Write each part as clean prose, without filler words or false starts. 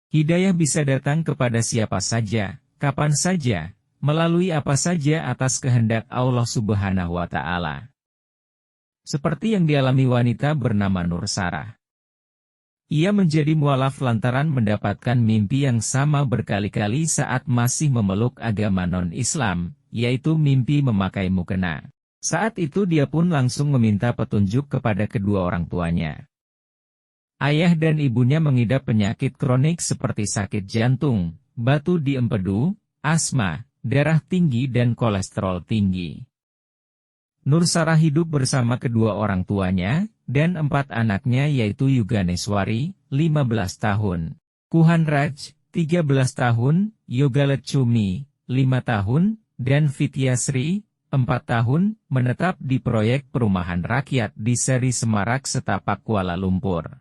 Hidayah bisa datang kepada siapa saja, kapan saja, melalui apa saja atas kehendak Allah Subhanahu wa Ta'ala. Seperti yang dialami wanita bernama Nur Sarah. Ia menjadi mualaf lantaran mendapatkan mimpi yang sama berkali-kali saat masih memeluk agama non-Islam, yaitu mimpi memakai mukena. Saat itu dia pun langsung meminta petunjuk kepada kedua orang tuanya. Ayah dan ibunya mengidap penyakit kronik seperti sakit jantung, batu di empedu, asma, darah tinggi dan kolesterol tinggi. Nur Sarah hidup bersama kedua orang tuanya, dan 4 anaknya yaitu Yuganeswari, 15 tahun, Kuhan Raj, 13 tahun, Yogalechumi, 5 tahun, dan Vityasri, 4 tahun, menetap di proyek perumahan rakyat di Seri Semarak Setapak Kuala Lumpur.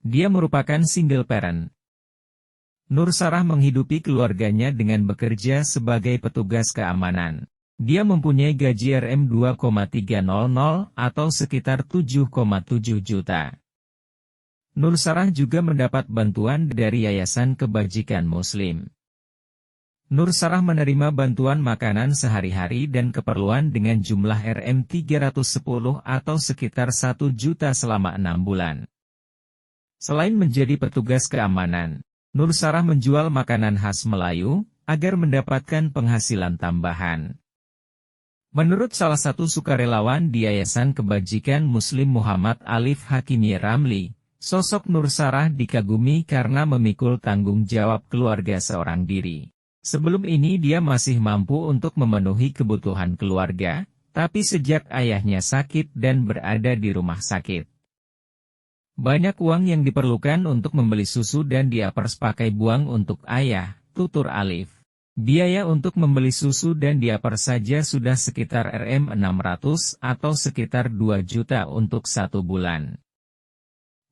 Dia merupakan single parent. Nur Sarah menghidupi keluarganya dengan bekerja sebagai petugas keamanan. Dia mempunyai gaji Rp2,300 atau sekitar 7,7 juta. Nur Sarah juga mendapat bantuan dari Yayasan Kebajikan Muslim. Nur Sarah menerima bantuan makanan sehari-hari dan keperluan dengan jumlah Rp310 atau sekitar 1 juta selama 6 bulan. Selain menjadi petugas keamanan, Nur Sarah menjual makanan khas Melayu, agar mendapatkan penghasilan tambahan. Menurut salah satu sukarelawan di Yayasan Kebajikan Muslim Muhammad Alif Hakimi Ramli, sosok Nur Sarah dikagumi karena memikul tanggung jawab keluarga seorang diri. Sebelum ini dia masih mampu untuk memenuhi kebutuhan keluarga, tapi sejak ayahnya sakit dan berada di rumah sakit, banyak uang yang diperlukan untuk membeli susu dan diapers pakai buang untuk ayah, tutur Alif. Biaya untuk membeli susu dan diaper saja sudah sekitar Rp600 atau sekitar 2 juta untuk 1 bulan.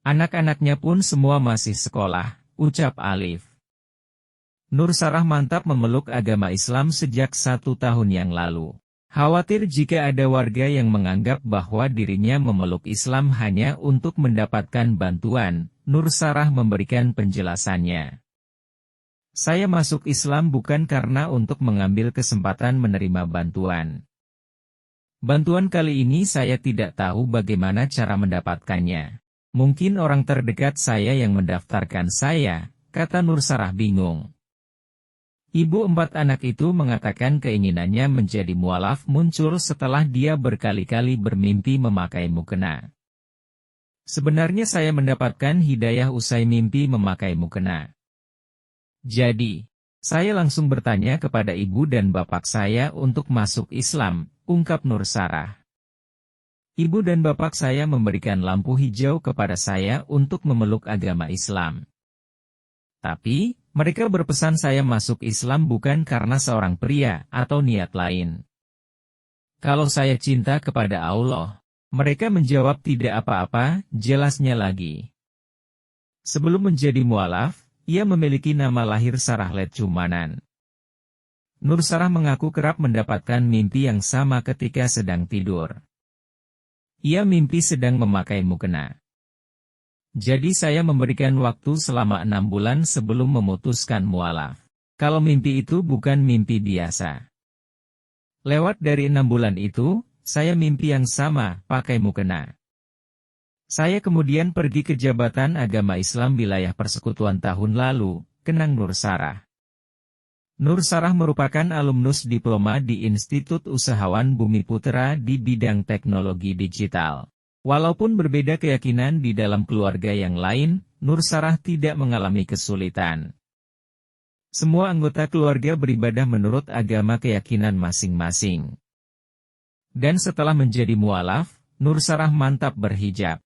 Anak-anaknya pun semua masih sekolah, ucap Alif. Nur Sarah mantap memeluk agama Islam sejak 1 tahun yang lalu. Khawatir jika ada warga yang menganggap bahwa dirinya memeluk Islam hanya untuk mendapatkan bantuan, Nur Sarah memberikan penjelasannya. Saya masuk Islam bukan karena untuk mengambil kesempatan menerima bantuan. Bantuan kali ini saya tidak tahu bagaimana cara mendapatkannya. Mungkin orang terdekat saya yang mendaftarkan saya, kata Nur Sarah bingung. Ibu 4 anak itu mengatakan keinginannya menjadi mualaf muncul setelah dia berkali-kali bermimpi memakai mukena. Sebenarnya saya mendapatkan hidayah usai mimpi memakai mukena. Jadi, saya langsung bertanya kepada ibu dan bapak saya untuk masuk Islam, ungkap Nur Sarah. Ibu dan bapak saya memberikan lampu hijau kepada saya untuk memeluk agama Islam. Tapi, mereka berpesan saya masuk Islam bukan karena seorang pria atau niat lain. Kalau saya cinta kepada Allah, mereka menjawab tidak apa-apa, jelasnya lagi. Sebelum menjadi mualaf, ia memiliki nama lahir Sarah Letchumanan. Nur Sarah mengaku kerap mendapatkan mimpi yang sama ketika sedang tidur. Ia mimpi sedang memakai mukena. Jadi saya memberikan waktu selama 6 bulan sebelum memutuskan mualaf. Kalau mimpi itu bukan mimpi biasa. Lewat dari 6 bulan itu, saya mimpi yang sama, pakai mukena. Saya kemudian pergi ke Jabatan Agama Islam Wilayah Persekutuan tahun lalu, kenang Nur Sarah. Nur Sarah merupakan alumnus diploma di Institut Usahawan Bumi Putra di bidang teknologi digital. Walaupun berbeda keyakinan di dalam keluarga yang lain, Nur Sarah tidak mengalami kesulitan. Semua anggota keluarga beribadah menurut agama keyakinan masing-masing. Dan setelah menjadi mualaf, Nur Sarah mantap berhijab.